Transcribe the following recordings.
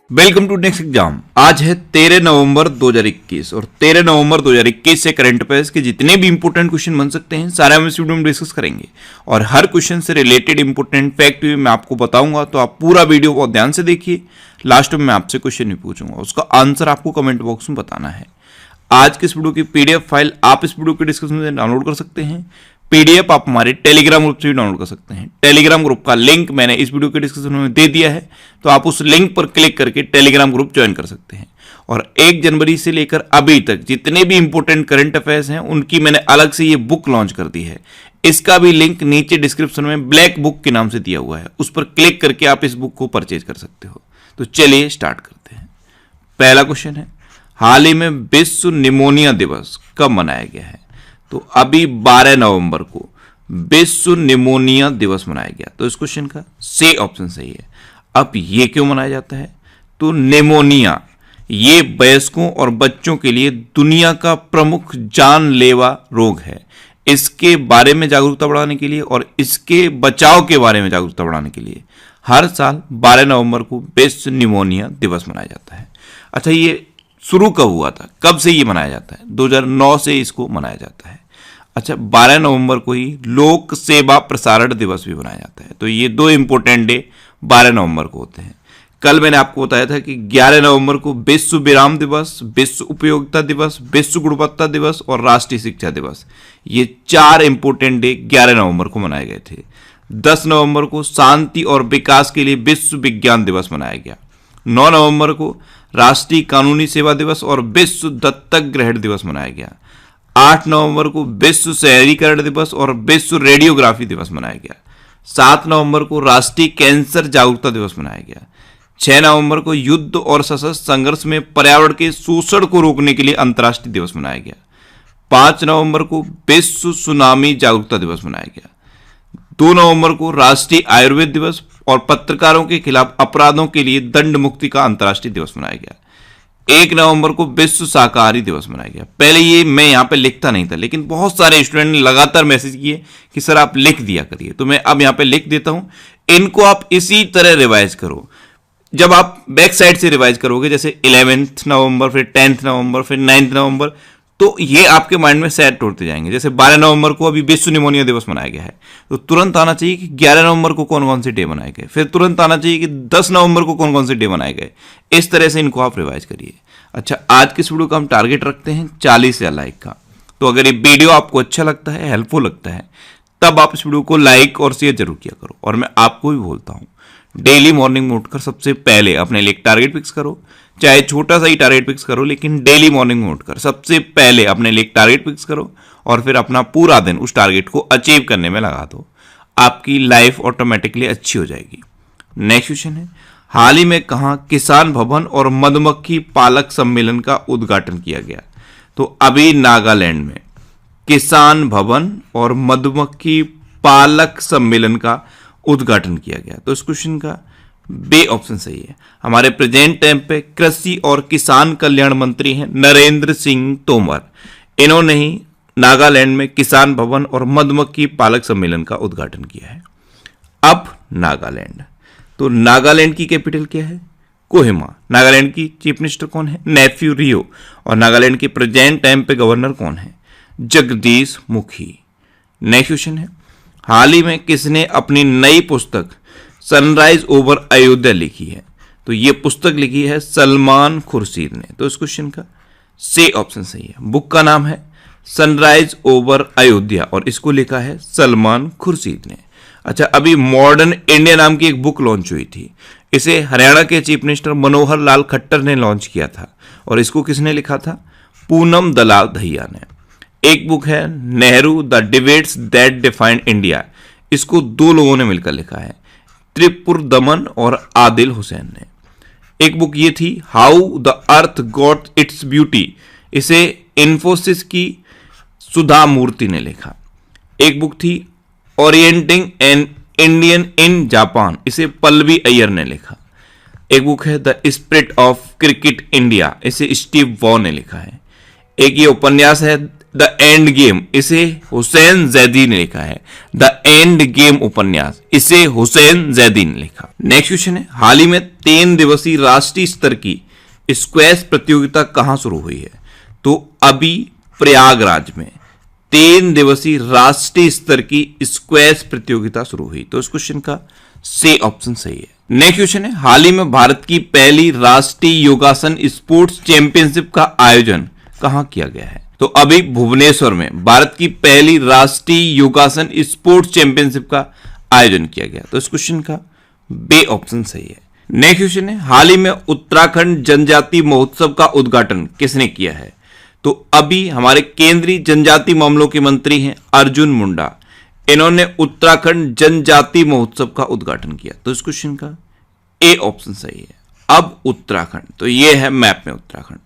Welcome to next exam. आज है 13 नवंबर 2021 और 13 नवंबर 2021 से करंट अफेयर्स के जितने भी इंपोर्टेंट क्वेश्चन बन सकते हैं सारे हम इस वीडियो में डिस्कस करेंगे और हर क्वेश्चन से रिलेटेड इंपोर्टेंट फैक्ट भी मैं आपको बताऊंगा, तो आप पूरा वीडियो बहुत ध्यान से देखिए। लास्ट में मैं आपसे क्वेश्चन भी पूछूंगा, उसका आंसर आपको कमेंट बॉक्स में बताना है। आज के इस वीडियो की पीडीएफ फाइल आप इस वीडियो के डिस्क्रिप्शन में डाउनलोड कर सकते हैं। पीडीएफ आप हमारे टेलीग्राम ग्रुप से भी डाउनलोड कर सकते हैं। टेलीग्राम ग्रुप का लिंक मैंने इस वीडियो के डिस्क्रिप्शन में दे दिया है, तो आप उस लिंक पर क्लिक करके टेलीग्राम ग्रुप ज्वाइन कर सकते हैं। और 1 जनवरी से लेकर अभी तक जितने भी इंपोर्टेंट करंट अफेयर्स हैं उनकी मैंने अलग से ये बुक लॉन्च कर दी है। इसका भी लिंक नीचे डिस्क्रिप्शन में ब्लैक बुक के नाम से दिया हुआ है, उस पर क्लिक करके आप इस बुक को परचेज कर सकते हो। तो चलिए स्टार्ट करते हैं। पहला क्वेश्चन है, हाल ही में विश्व निमोनिया दिवस कब मनाया गया है? तो अभी 12 नवंबर को विश्व निमोनिया दिवस मनाया गया। तो इस क्वेश्चन का सी ऑप्शन सही है। अब ये क्यों मनाया जाता है? तो निमोनिया ये वयस्कों और बच्चों के लिए दुनिया का प्रमुख जानलेवा रोग है। इसके बारे में जागरूकता बढ़ाने के लिए और इसके बचाव के बारे में जागरूकता बढ़ाने के लिए हर साल 12 नवंबर को विश्व निमोनिया दिवस मनाया जाता है। अच्छा, ये शुरू कब हुआ था, कब से ये मनाया जाता है? 2009 से इसको मनाया जाता है। अच्छा, 12 नवंबर को ही लोक सेवा प्रसारण दिवस भी मनाया जाता है। तो ये दो इंपॉर्टेंट डे 12 नवंबर को होते हैं। कल मैंने आपको बताया था कि 11 नवंबर को विश्व विराम दिवस, विश्व उपयोगिता दिवस, विश्व गुणवत्ता दिवस और राष्ट्रीय शिक्षा दिवस, ये 4 इंपॉर्टेंट डे 11 नवंबर को मनाए गए थे। 10 नवंबर को शांति और विकास के लिए विश्व विज्ञान दिवस मनाया गया। 9 नवंबर को राष्ट्रीय कानूनी सेवा दिवस और विश्व दत्तक ग्रहण दिवस मनाया गया। 8 नवंबर को विश्व शहरीकरण दिवस और विश्व रेडियोग्राफी दिवस मनाया गया। 7 नवंबर को राष्ट्रीय कैंसर जागरूकता दिवस मनाया गया। 6 नवंबर को युद्ध और सशस्त्र संघर्ष में पर्यावरण के शोषण को रोकने के लिए अंतर्राष्ट्रीय दिवस मनाया गया। 5 नवंबर को विश्व सुनामी जागरूकता दिवस मनाया गया। 2 नवंबर को राष्ट्रीय आयुर्वेद दिवस और पत्रकारों के खिलाफ अपराधों के लिए दंड मुक्ति का अंतर्राष्ट्रीय दिवस मनाया गया। 1 नवंबर को विश्व शाकाहारी दिवस मनाया गया। पहले ये मैं यहाँ पे लिखता नहीं था, लेकिन बहुत सारे स्टूडेंट ने लगातार मैसेज किए कि सर आप लिख दिया करिए, तो मैं अब यहाँ पे लिख देता हूँ। इनको आप इसी तरह रिवाइज करो। जब आप बैक साइड से रिवाइज करोगे, जैसे 11 नवंबर, फिर 10 नवंबर, फिर 9 नवंबर, तो ये आपके माइंड में सेट होते जाएंगे। जैसे 12 नवंबर को अभी विश्व निमोनिया दिवस मनाया गया है, तो तुरंत आना चाहिए कि 11 नवंबर को कौन कौन से डे मनाए गए, फिर तुरंत आना चाहिए कि 10 नवंबर को कौन कौन से डे मनाए गए। इस तरह से इनको आप रिवाइज करिए। अच्छा, आज के इस वीडियो का हम टारगेट रखते हैं 40,000 लाइक का। तो अगर ये वीडियो आपको अच्छा लगता है, हेल्पफुल लगता है, तब आप इस वीडियो को लाइक और शेयर जरूर किया करो। और मैं आपको भी बोलता हूँ, डेली मॉर्निंग में उठकर सबसे पहले अपने लिए एक टारगेट फिक्स करो। चाहे छोटा सा ही टारगेट फिक्स करो, लेकिन डेली मॉर्निंग में उठकर सबसे पहले अपने लिए एक टारगेट फिक्स करो और फिर अपना पूरा दिन उस टारगेट को अचीव करने में लगा दो। आपकी लाइफ ऑटोमेटिकली अच्छी हो जाएगी। नेक्स्ट क्वेश्चन है, हाल ही में कहाँ किसान भवन और मधुमक्खी पालक सम्मेलन का उद्घाटन किया गया? तो अभी नागालैंड में किसान भवन और मधुमक्खी पालक सम्मेलन का उद्घाटन किया गया। तो इस क्वेश्चन का बी ऑप्शन सही है। हमारे प्रेजेंट टाइम पे कृषि और किसान कल्याण मंत्री हैं नरेंद्र सिंह तोमर। इन्होंने ही नागालैंड में किसान भवन और मधुमक्खी पालक सम्मेलन का उद्घाटन किया है। अब नागालैंड, तो नागालैंड की कैपिटल क्या है? कोहिमा। नागालैंड की चीफ मिनिस्टर कौन है? नेफ्यू रियो। और नागालैंड के प्रेजेंट टाइम पे गवर्नर कौन है? जगदीश मुखी। नेक्स्ट क्वेश्चन है, हाल ही में किसने अपनी नई पुस्तक सनराइज ओवर अयोध्या लिखी है? तो ये पुस्तक लिखी है सलमान खुर्शीद ने। तो इस क्वेश्चन का सी ऑप्शन सही है। बुक का नाम है सनराइज ओवर अयोध्या और इसको लिखा है सलमान खुर्शीद ने। अच्छा, अभी मॉडर्न इंडिया नाम की एक बुक लॉन्च हुई थी। इसे हरियाणा के चीफ मिनिस्टर मनोहर लाल खट्टर ने लॉन्च किया था और इसको किसने लिखा था? पूनम दलाल दहिया ने। एक बुक है Nehru the debates that defined India, इसको 2 लोगों ने मिलकर लिखा है, त्रिपुर दमन और आदिल हुसैन ने। एक बुक ये थी how the earth got its beauty, इसे इन्फोसिस की सुधा मूर्ति ने लिखा। एक बुक थी orienting an Indian in Japan, इसे पल्लवी अय्यर ने लिखा। एक बुक है the spirit of cricket India, इसे स्टीव वॉ ने लिखा है। एक ये उपन्यास है द एंड गेम, इसे हुसैन जैदी ने लिखा है। द एंड गेम उपन्यास, इसे हुसैन जैदी ने लिखा। नेक्स्ट क्वेश्चन है, हाल ही में 3 दिवसीय राष्ट्रीय स्तर की स्क्वैश प्रतियोगिता कहां शुरू हुई है? तो अभी प्रयागराज में 3 दिवसीय राष्ट्रीय स्तर की स्क्वैश प्रतियोगिता शुरू हुई। तो इस क्वेश्चन का सी ऑप्शन सही है। नेक्स्ट क्वेश्चन है, हाल ही में भारत की पहली राष्ट्रीय योगासन स्पोर्ट्स चैंपियनशिप का आयोजन कहां किया गया है? तो अभी भुवनेश्वर में भारत की पहली राष्ट्रीय योगासन स्पोर्ट्स चैंपियनशिप का आयोजन किया गया। तो इस क्वेश्चन का बी ऑप्शन सही है। नेक्स्ट क्वेश्चन है, हाल ही में उत्तराखंड जनजाति महोत्सव का उद्घाटन किसने किया है? तो अभी हमारे केंद्रीय जनजाति मामलों के मंत्री हैं अर्जुन मुंडा, इन्होंने उत्तराखंड जनजाति महोत्सव का उद्घाटन किया। तो इस क्वेश्चन का ए ऑप्शन सही है। अब उत्तराखंड, तो ये है मैप में उत्तराखंड।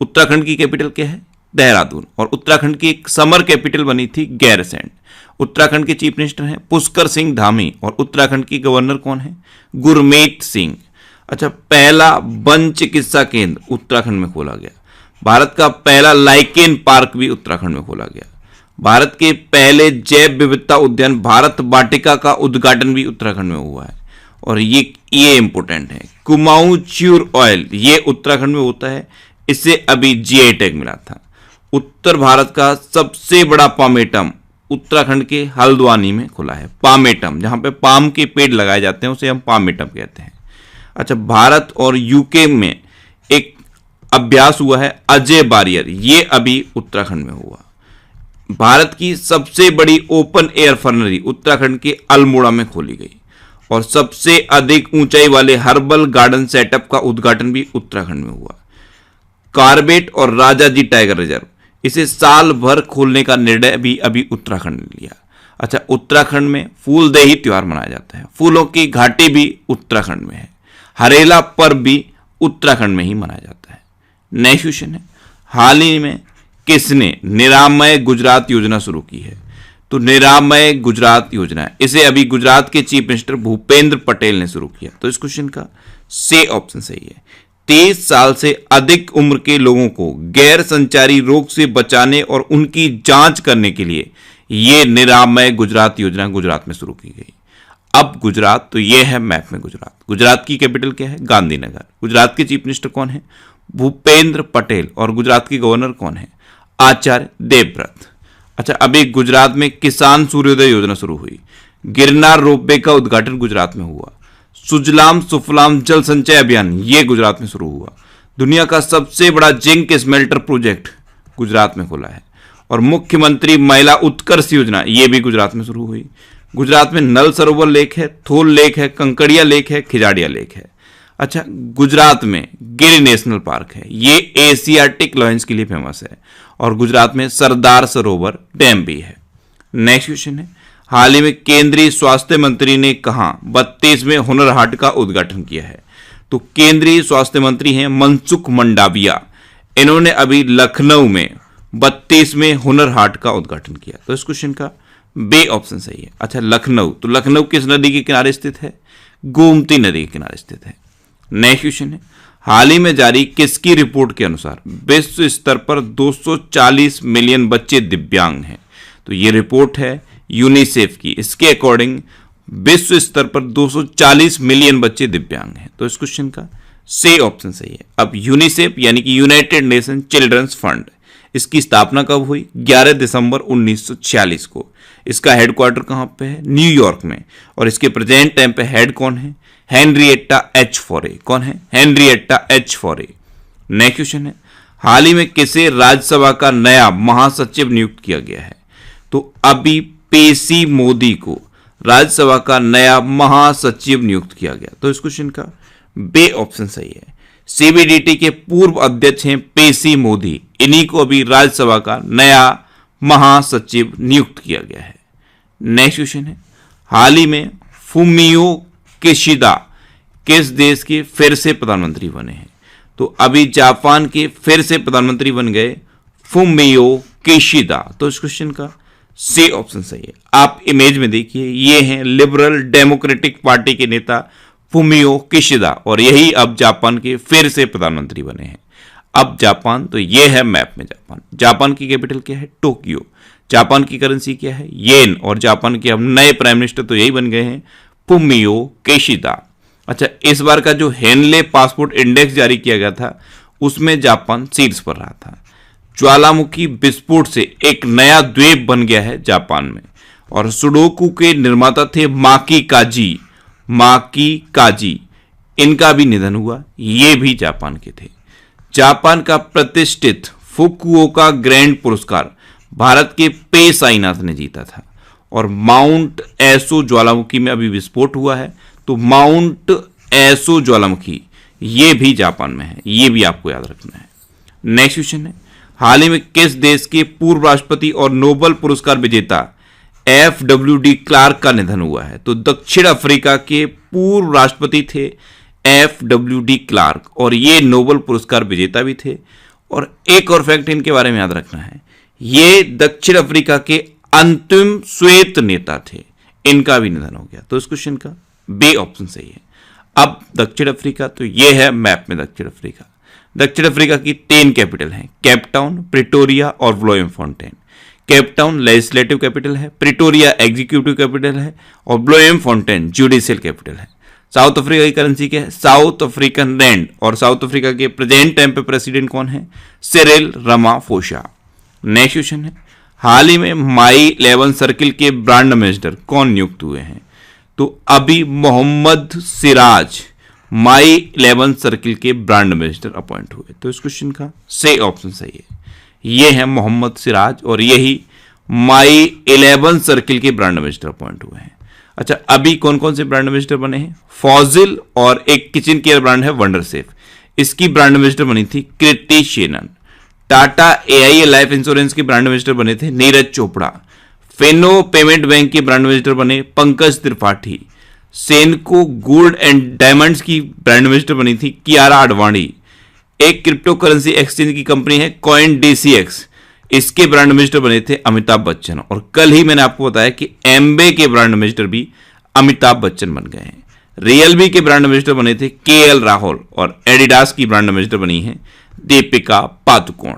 उत्तराखंड की कैपिटल क्या है? देहरादून। और उत्तराखंड की एक समर कैपिटल बनी थी गैरसैंण। उत्तराखंड के चीफ मिनिस्टर हैं पुष्कर सिंह धामी और उत्तराखंड की गवर्नर कौन है? गुरमीत सिंह। अच्छा, पहला वन चिकित्सा केंद्र उत्तराखंड में खोला गया। भारत का पहला लाइकेन पार्क भी उत्तराखंड में खोला गया। भारत के पहले जैव विविधता उद्यान भारत वाटिका का उद्घाटन भी उत्तराखंड में हुआ है। और ये इंपोर्टेंट है, कुमाऊं च्यूर ऑयल, ये उत्तराखंड में होता है, इससे अभी जीआई टैग मिला था। उत्तर भारत का सबसे बड़ा पामेटम उत्तराखंड के हल्द्वानी में खुला है। पामेटम, जहां पे पाम के पेड़ लगाए जाते हैं, उसे हम पामेटम कहते हैं। अच्छा, भारत और यूके में एक अभ्यास हुआ है अजय बारियर, ये अभी उत्तराखंड में हुआ। भारत की सबसे बड़ी ओपन एयर फर्नरी उत्तराखंड के अल्मोड़ा में खोली गई। और सबसे अधिक ऊंचाई वाले हर्बल गार्डन सेटअप का उद्घाटन भी उत्तराखंड में हुआ। कार्बेट और राजाजी टाइगर रिजर्व, इसे साल भर खोलने का निर्णय भी अभी उत्तराखंड ने लिया। अच्छा, उत्तराखंड में फूलदेही त्योहार मनाया जाता है। फूलों की घाटी भी उत्तराखंड में है। हरेला पर्व भी उत्तराखंड में ही मनाया जाता है। नेक्स्ट क्वेश्चन है, हाल ही में किसने निरामय गुजरात योजना शुरू की है? तो निरामय गुजरात योजना, इसे अभी गुजरात के चीफ मिनिस्टर भूपेंद्र पटेल ने शुरू किया। तो इस क्वेश्चन का सी ऑप्शन सही है। 23 साल से अधिक उम्र के लोगों को गैर संचारी रोग से बचाने और उनकी जांच करने के लिए यह निरामय गुजरात योजना गुजरात में शुरू की गई। अब गुजरात, तो यह है मैप में गुजरात। गुजरात की कैपिटल क्या है? गांधीनगर। गुजरात के चीफ मिनिस्टर कौन है? भूपेंद्र पटेल। और गुजरात की गवर्नर कौन है? आचार्य देवव्रत। अच्छा, अभी गुजरात में किसान सूर्योदय योजना शुरू हुई। गिरनार रोपवे का उद्घाटन गुजरात में हुआ। सुजलाम सुफलाम जल संचय अभियान, ये गुजरात में शुरू हुआ। दुनिया का सबसे बड़ा जिंक स्मेल्टर प्रोजेक्ट गुजरात में खुला है। और मुख्यमंत्री महिला उत्कर्ष योजना, ये भी गुजरात में शुरू हुई। गुजरात में नल सरोवर लेक है, थोल लेक है, कंकड़िया लेक है, खिजाड़िया लेक है। अच्छा, गुजरात में गिर नेशनल पार्क है, ये एशियाटिक लॉयंस के लिए फेमस है। और गुजरात में सरदार सरोवर डैम भी है। नेक्स्ट क्वेश्चन है, हाल ही में केंद्रीय स्वास्थ्य मंत्री ने कहा 32वें हुनर हाट का उद्घाटन किया है? तो केंद्रीय स्वास्थ्य मंत्री हैं मनसुख मंडाविया, इन्होंने अभी लखनऊ में 32वें हुनर हाट का उद्घाटन किया। तो इस क्वेश्चन का बी ऑप्शन सही है। अच्छा, लखनऊ, तो लखनऊ किस नदी के किनारे स्थित है? गोमती नदी के किनारे स्थित है। नेक्स्ट क्वेश्चन है, हाल ही में जारी किसकी रिपोर्ट के अनुसार विश्व स्तर पर 240 मिलियन बच्चे दिव्यांग हैं? तो ये रिपोर्ट है यूनिसेफ की। इसके अकॉर्डिंग विश्व स्तर पर 240 मिलियन बच्चे दिव्यांग हैं। तो इस क्वेश्चन का सी ऑप्शन सही है। अब यूनिसेफ यानी कि यूनाइटेड नेशन चिल्ड्रंस फंड, इसकी स्थापना कब हुई? 11 दिसंबर 1946 को। इसका हेडक्वार्टर कहां पे है? न्यूयॉर्क में। और इसके प्रेजेंट टाइम पे हेड कौन है? Henrietta H Fore. कौन है? Henrietta H Fore. Next question है, हाल ही में किसे राज्यसभा का नया महासचिव नियुक्त किया गया है? तो अभी पीसी मोदी को राज्यसभा का नया महासचिव नियुक्त किया गया। तो इस क्वेश्चन का बी ऑप्शन सही है। सीबीडीटी के पूर्व अध्यक्ष हैं पीसी मोदी, इन्हीं को अभी राज्यसभा का नया महासचिव नियुक्त किया गया है। नेक्स्ट क्वेश्चन है, हाल ही में फुमियो किशिदा किस देश के फिर से प्रधानमंत्री बने हैं? तो अभी जापान के फिर से प्रधानमंत्री बन गए फुमियो किशिदा। तो इस क्वेश्चन का सी ऑप्शन सही है। आप इमेज में देखिए, ये हैं लिबरल डेमोक्रेटिक पार्टी के नेता फुमियो किशिदा, और यही अब जापान के फिर से प्रधानमंत्री बने हैं। अब जापान, तो ये है मैप में जापान। जापान की कैपिटल क्या है? टोक्यो। जापान की करेंसी क्या है? येन। और जापान के अब नए प्राइम मिनिस्टर तो यही बन गए हैं, फुमियो किशिदा। अच्छा, इस बार का जो हेनले पासपोर्ट इंडेक्स जारी किया गया था उसमें जापान शीर्ष पर रहा था। ज्वालामुखी विस्फोट से एक नया द्वीप बन गया है जापान में। और सुडोकू के निर्माता थे माकी काजी, इनका भी निधन हुआ, ये भी जापान के थे। जापान का प्रतिष्ठित फुकुओका ग्रैंड पुरस्कार भारत के पे साईनाथ ने जीता था। और माउंट एसो ज्वालामुखी में अभी विस्फोट हुआ है, तो माउंट एसो ज्वालामुखी ये भी जापान में है, ये भी आपको याद रखना है। नेक्स्ट क्वेश्चन है, हाल ही में किस देश के पूर्व राष्ट्रपति और नोबेल पुरस्कार विजेता FWD क्लार्क का निधन हुआ है? तो दक्षिण अफ्रीका के पूर्व राष्ट्रपति थे FWD क्लार्क, और ये नोबेल पुरस्कार विजेता भी थे। और एक और फैक्ट इनके बारे में याद रखना है, ये दक्षिण अफ्रीका के अंतिम श्वेत नेता थे, इनका भी निधन हो गया। तो इस क्वेश्चन का बी ऑप्शन सही है। अब दक्षिण अफ्रीका, तो ये है मैप में दक्षिण अफ्रीका। दक्षिण अफ्रीका की 3 कैपिटल हैं, केपटाउन, प्रिटोरिया और ब्लोएमफोंटेन। केपटाउन लेजिस्लेटिव कैपिटल है, प्रिटोरिया एग्जीक्यूटिव कैपिटल है और ब्लोएमफोंटेन जुडिशियल कैपिटल है। साउथ अफ्रीका की करेंसी क्या है? South African rand. और साउथ अफ्रीका के प्रेजेंट टाइम पे प्रेसिडेंट कौन है? Cyril Ramaphosa. नेक्स्ट क्वेश्चन है, हाल ही में माई 11 सर्किल के ब्रांड एम्बेसडर कौन नियुक्त हुए हैं? तो अभी मोहम्मद सिराज माई 11 सर्किल के ब्रांड एम्बेसडर अपॉइंट हुए। तो इस क्वेश्चन का सही ऑप्शन सही है, ये है मोहम्मद सिराज, और यही माई 11 सर्किल के ब्रांड एम्बेसडर अपॉइंट हुए हैं। अच्छा, अभी कौन कौन से ब्रांड एम्बेसडर बने हैं? फॉजिल, और एक किचन केयर ब्रांड है वंडर सेफ, इसकी ब्रांड एम्बेसडर बनी थी Kriti Sanon. Tata AIA life insurance के ब्रांड एम्बेसडर बने थे नीरज चोपड़ा। फेनो पेमेंट बैंक के ब्रांड एम्बेसडर बने Pankaj Tripathi. Senco gold and diamonds की ब्रांड एम्बेसडर बनी थी कियारा आडवाणी। एक क्रिप्टो करेंसी एक्सचेंज की कंपनी है कॉइन DCX, इसके ब्रांड एम्बेसडर बने थे अमिताभ बच्चन। और कल ही मैंने आपको बताया कि एम्बे के ब्रांड एम्बेसडर भी अमिताभ बच्चन बन गए हैं। रियलमी के ब्रांड एम्बेसडर बने थे KL राहुल, और एडिडास की ब्रांड एम्बेसडर बनी है दीपिका पादुकोण।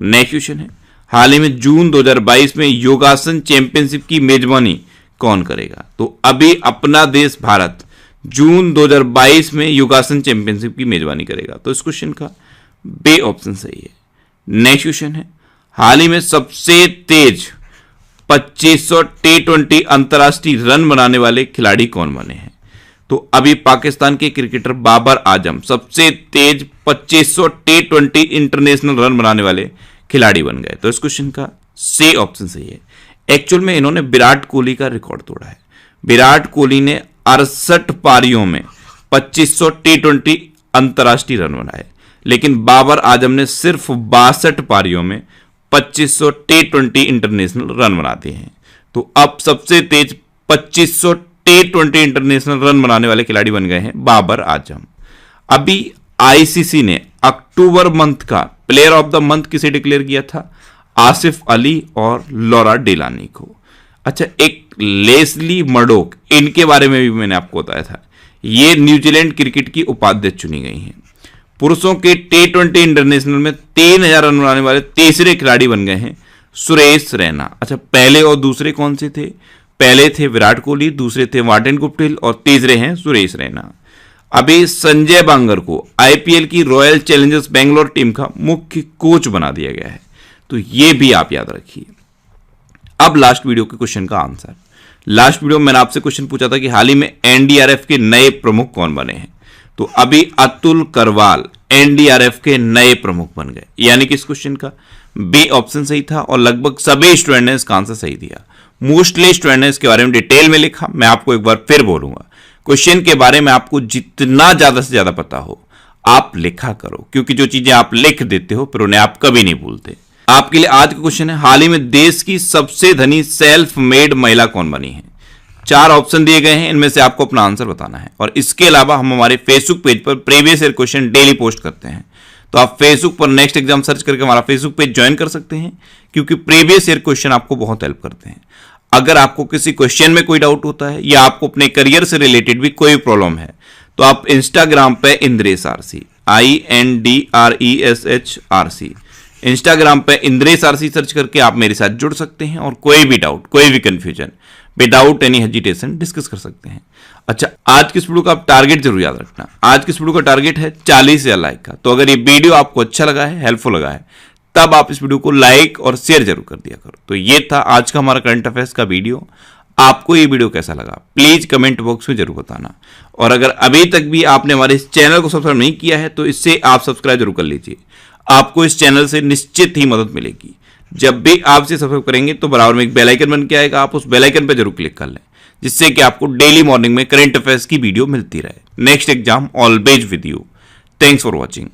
नेक्स्ट क्वेश्चन है, हाल ही में जून 2022 में योगासन चैंपियनशिप की मेजबानी कौन करेगा? तो अभी अपना देश भारत जून 2022 में योगासन चैंपियनशिप की मेजबानी करेगा। तो इस क्वेश्चन का बी ऑप्शन सही है। नेक्स्ट क्वेश्चन है, हाल ही में सबसे तेज 2500 T20 अंतर्राष्ट्रीय रन बनाने वाले खिलाड़ी कौन बने हैं? तो अभी पाकिस्तान के क्रिकेटर बाबर आजम सबसे तेज 2500 T20 इंटरनेशनल रन बनाने वाले खिलाड़ी बन गए। तो इस क्वेश्चन का सी ऑप्शन सही है। एक्चुअल में इन्होंने विराट कोहली का रिकॉर्ड तोड़ा है। विराट कोहली ने 68 पारियों में 2500 T20 अंतर्राष्ट्रीय रन बनाए, लेकिन बाबर आजम ने सिर्फ 62 पारियों में 2500 T20 इंटरनेशनल रन बना दिए हैं। तो अब सबसे तेज 2500 T20 इंटरनेशनल रन बनाने वाले खिलाड़ी बन गए हैं बाबर आजम। अभी ICC ने अक्टूबर मंथ का प्लेयर ऑफ द मंथ किसे डिक्लेयर किया था? आसिफ अली और लॉरा डेलानी को। अच्छा, एक लेस्ली मर्डोक, इनके बारे में भी मैंने आपको बताया था, ये न्यूजीलैंड क्रिकेट की उपाध्यक्ष चुनी गई हैं। पुरुषों के T20 इंटरनेशनल में 3000 रन बनाने वाले तीसरे खिलाड़ी बन गए हैं सुरेश रैना। अच्छा, पहले और दूसरे कौन से थे? पहले थे विराट कोहली, दूसरे थे मार्टिन गुप्टिल और तीसरे हैं सुरेश रैना। अभी संजय बांगर को IPL की रॉयल चैलेंजर्स बेंगलोर टीम का मुख्य कोच बना दिया गया है। तो ये भी आप याद रखिए। अब लास्ट वीडियो के क्वेश्चन का आंसर। लास्ट वीडियो में मैंने आपसे क्वेश्चन पूछा था कि हाल ही में NDRF के नए प्रमुख कौन बने हैं? तो अभी अतुल करवाल NDRF के नए प्रमुख बन गए, यानी कि इस क्वेश्चन का बी ऑप्शन सही था और लगभग सभी स्टूडेंट ने इसका आंसर सही दिया। मोस्टली स्टूडेंट ने इसके बारे में डिटेल में लिखा। मैं आपको एक बार फिर बोलूंगा, क्वेश्चन के बारे में आपको जितना ज्यादा से ज्यादा पता हो आप लिखा करो, क्योंकि जो चीजें आप लिख देते हो फिर उन्हें आप कभी नहीं भूलते। आपके लिए आज का क्वेश्चन है, हाल ही में देश की सबसे धनी सेल्फ मेड महिला कौन बनी है? 4 ऑप्शन दिए गए हैं, इनमें से आपको अपना आंसर बताना है। और इसके अलावा हम हमारे फेसबुक पेज पर previous year question daily post करते हैं, तो आप फेसबुक पर नेक्स्ट एग्जाम सर्च करके हमारा फेसबुक पेज ज्वाइन कर सकते हैं, क्योंकि प्रीवियस ईयर क्वेश्चन आपको बहुत हेल्प करते हैं। अगर आपको किसी क्वेश्चन में कोई डाउट होता है या आपको अपने करियर से रिलेटेड भी कोई प्रॉब्लम है, तो आप इंस्टाग्राम पे इंद्रेश आरसी, INDRESHRC। इंस्टाग्राम पे इंद्रेश आरसी सर्च करके आप मेरे साथ जुड़ सकते हैं और कोई भी डाउट, कोई भी confusion without any hesitation discuss कर सकते हैं। अच्छा, आज की इस वीडियो का आप टारगेट जरूर याद रखना। आज की इस वीडियो का टारगेट है 40,000 लाइक का। तो अगर ये वीडियो आपको अच्छा लगा है, हेल्पफुल लगा है, तब आप इस वीडियो को लाइक और शेयर जरूर कर दिया करो। तो ये था आज का हमारा करंट अफेयर्स का वीडियो। आपको ये वीडियो कैसा लगा प्लीज कमेंट बॉक्स में जरूर बताना। और अगर अभी तक भी आपने हमारे इस चैनल को सब्सक्राइब नहीं किया है तो इससे आप सब्सक्राइब जरूर कर लीजिए। आपको इस चैनल से निश्चित ही मदद मिलेगी। जब भी आप इसे सब्सक्राइब करेंगे तो बराबर में एक बेल आइकन बन के आएगा, आप उस बेल आइकन पर जरूर क्लिक कर लें, जिससे कि आपको डेली मॉर्निंग में करंट अफेयर्स की वीडियो मिलती रहे। Next exam always with you. Thanks for watching.